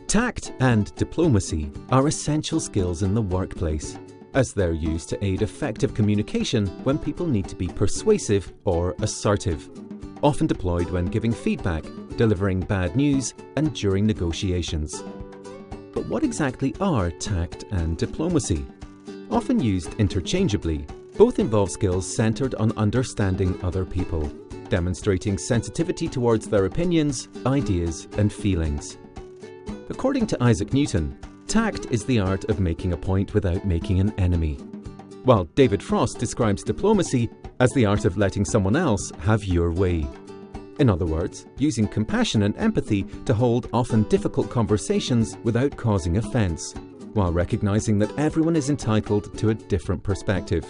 Tact and diplomacy are essential skills in the workplace, as they're used to aid effective communication when people need to be persuasive or assertive, often deployed when giving feedback, delivering bad news, and during negotiations. But what exactly are tact and diplomacy? Often used interchangeably, both involve skills centered on understanding other people, demonstrating sensitivity towards their opinions, ideas, and feelings. According to Isaac Newton, tact is the art of making a point without making an enemy, while David Frost describes diplomacy as the art of letting someone else have your way. In other words, using compassion and empathy to hold often difficult conversations without causing offence, while recognizing that everyone is entitled to a different perspective.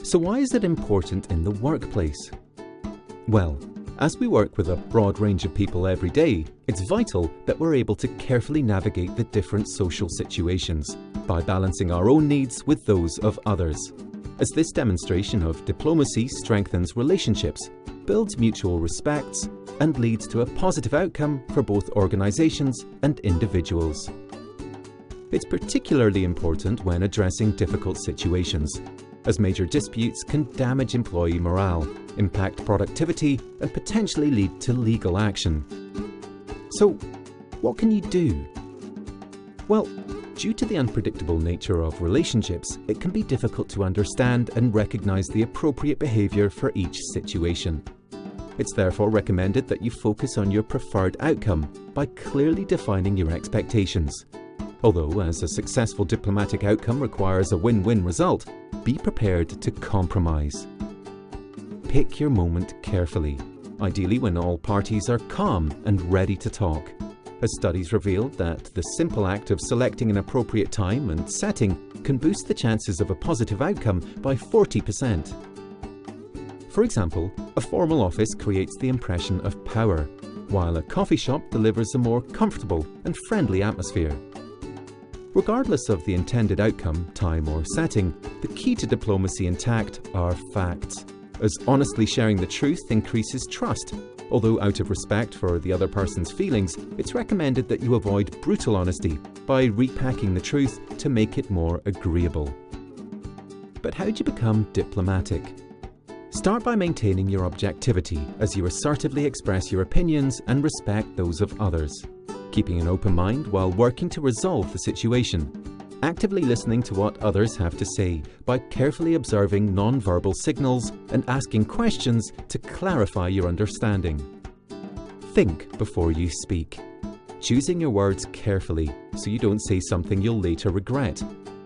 So why is it important in the workplace? Well, as we work with a broad range of people every day, it's vital that we're able to carefully navigate the different social situations by balancing our own needs with those of others, as this demonstration of diplomacy strengthens relationships, builds mutual respects, and leads to a positive outcome for both organizations and individuals. It's particularly important when addressing difficult situations, as major disputes can damage employee morale, impact productivity, and potentially lead to legal action. So, what can you do? Well, due to the unpredictable nature of relationships, it can be difficult to understand and recognize the appropriate behavior for each situation. It's therefore recommended that you focus on your preferred outcome by clearly defining your expectations. Although, as a successful diplomatic outcome requires a win-win result, be prepared to compromise. Pick your moment carefully, ideally when all parties are calm and ready to talk, as studies revealed that the simple act of selecting an appropriate time and setting can boost the chances of a positive outcome by 40%. For example, a formal office creates the impression of power, while a coffee shop delivers a more comfortable and friendly atmosphere. Regardless of the intended outcome, time, or setting, the key to diplomacy and tact are facts, as honestly sharing the truth increases trust. Although out of respect for the other person's feelings, it's recommended that you avoid brutal honesty by repacking the truth to make it more agreeable. But how do you become diplomatic? Start by maintaining your objectivity as you assertively express your opinions and respect those of others, keeping an open mind while working to resolve the situation, actively listening to what others have to say by carefully observing non-verbal signals and asking questions to clarify your understanding. Think before you speak, choosing your words carefully so you don't say something you'll later regret.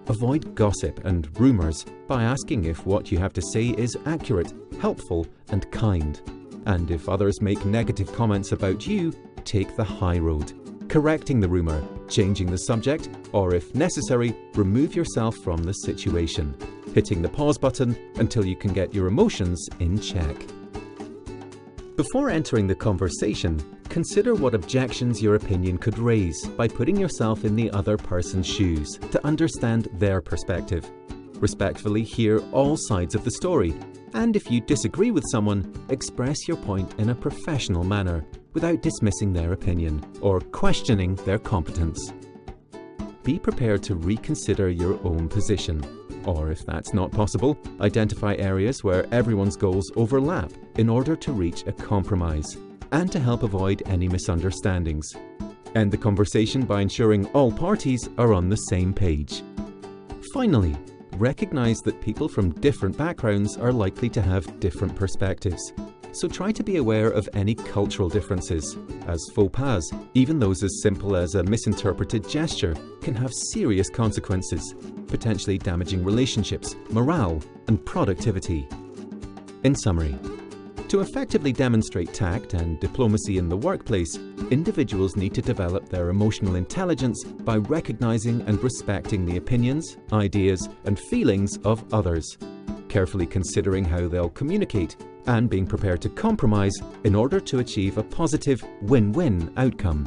Avoid gossip and rumours by asking if what you have to say is accurate, helpful, and kind. And if others make negative comments about you, take the high road, correcting the rumour, changing the subject, or if necessary, remove yourself from the situation, hitting the pause button until you can get your emotions in check. Before entering the conversation, consider what objections your opinion could raise by putting yourself in the other person's shoes to understand their perspective. Respectfully hear all sides of the story, and if you disagree with someone, express your point in a professional manner without dismissing their opinion or questioning their competence. Be prepared to reconsider your own position, or if that's not possible, identify areas where everyone's goals overlap in order to reach a compromise and to help avoid any misunderstandings. End the conversation by ensuring all parties are on the same page. Finally, recognize that people from different backgrounds are likely to have different perspectives. So try to be aware of any cultural differences, as faux pas, even those as simple as a misinterpreted gesture, can have serious consequences, potentially damaging relationships, morale, and productivity. In summary, to effectively demonstrate tact and diplomacy in the workplace, individuals need to develop their emotional intelligence by recognizing and respecting the opinions, ideas, and feelings of others, carefully considering how they'll communicate, and being prepared to compromise in order to achieve a positive win-win outcome.